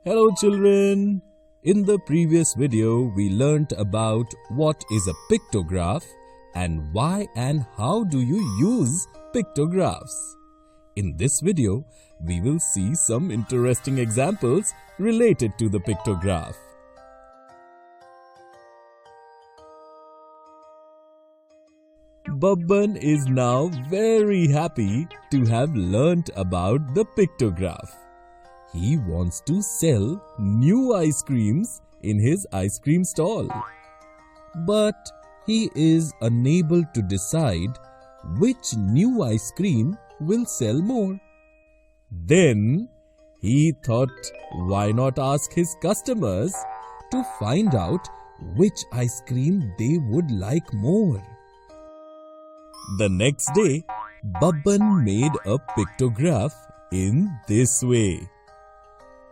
Hello children! In the previous video, we learnt about what is a pictograph and why and how do you use pictographs. In this video, we will see some interesting examples related to the pictograph. Babban is now very happy to have learnt about the pictograph. He wants to sell new ice creams in his ice cream stall. But he is unable to decide which new ice cream will sell more. Then he thought, why not ask his customers to find out which ice cream they would like more. The next day, Babban made a pictograph in this way.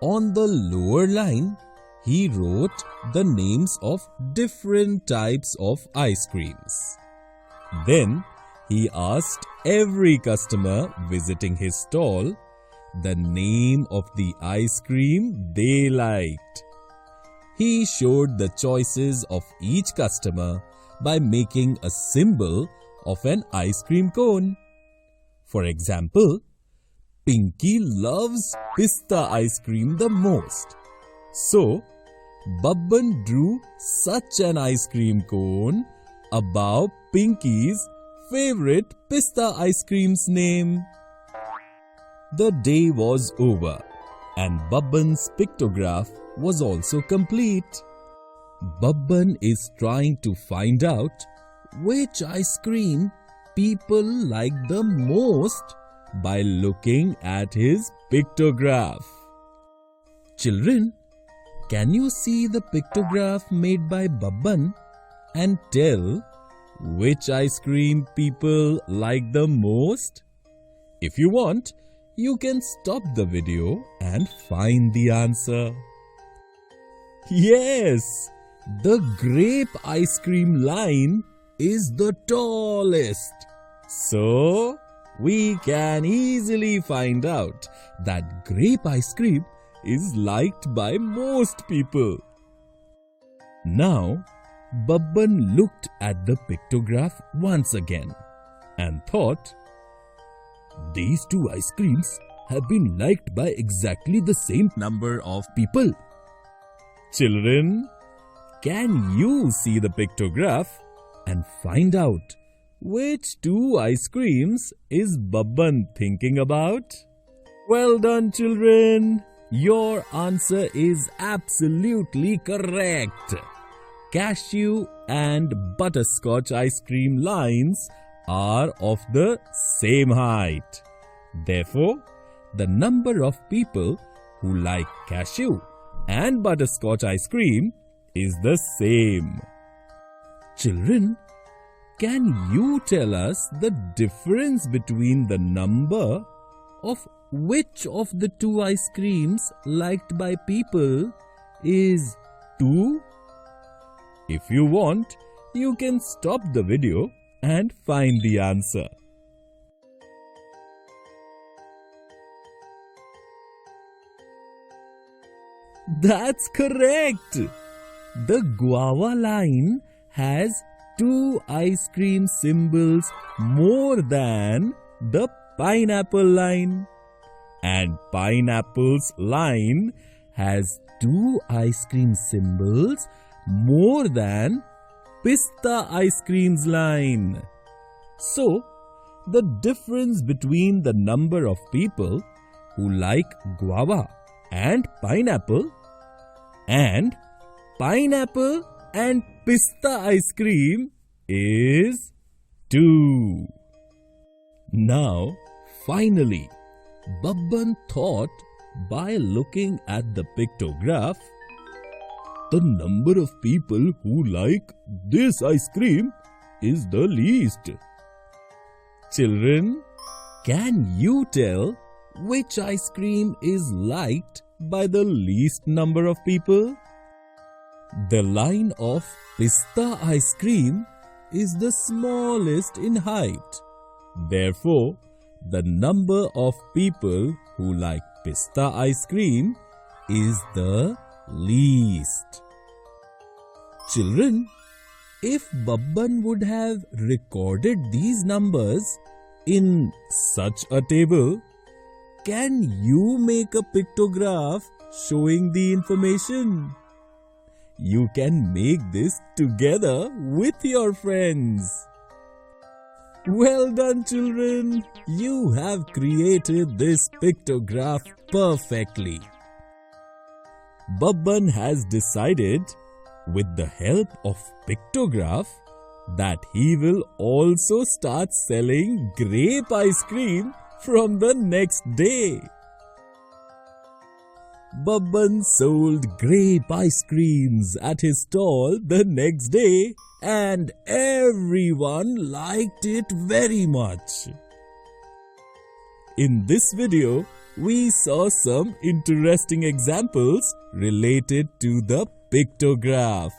On the lower line, he wrote the names of different types of ice creams. Then, he asked every customer visiting his stall the name of the ice cream they liked. He showed the choices of each customer by making a symbol of an ice cream cone. For example, Pinky loves pista ice cream the most. So, Babban drew such an ice cream cone above Pinky's favorite pista ice cream's name. The day was over and Babban's pictograph was also complete. Babban is trying to find out which ice cream people like the most by looking at his pictograph. Children, can you see the pictograph made by Babban and tell which ice cream people like the most? If you want, you can stop the video and find the answer. Yes, the grape ice cream line is the tallest. So, we can easily find out that grape ice cream is liked by most people. Now, Babban looked at the pictograph once again and thought, these two ice creams have been liked by exactly the same number of people. Children, can you see the pictograph and find out which two ice creams is Babban thinking about? Well done, children! Your answer is absolutely correct. Cashew and butterscotch ice cream lines are of the same height. Therefore, the number of people who like cashew and butterscotch ice cream is the same. Children, can you tell us the difference between the number of which of the two ice creams liked by people is 2? If you want, you can stop the video and find the answer. That's correct! The guava line has 2 ice cream symbols more than the pineapple line. And pineapple's line has 2 ice cream symbols more than pista ice cream's line. So, the difference between the number of people who like guava and pineapple and pista ice cream is 2. Now, finally, Babban thought by looking at the pictograph, the number of people who like this ice cream is the least. Children, can you tell which ice cream is liked by the least number of people? The line of pista ice cream is the smallest in height. Therefore, the number of people who like pista ice cream is the least. Children, if Babban would have recorded these numbers in such a table, can you make a pictograph showing the information? You can make this together with your friends. Well done, children. You have created this pictograph perfectly. Babban has decided, with the help of pictograph, that he will also start selling grape ice cream from the next day. Babban sold grape ice creams at his stall the next day, and everyone liked it very much. In this video, we saw some interesting examples related to the pictograph.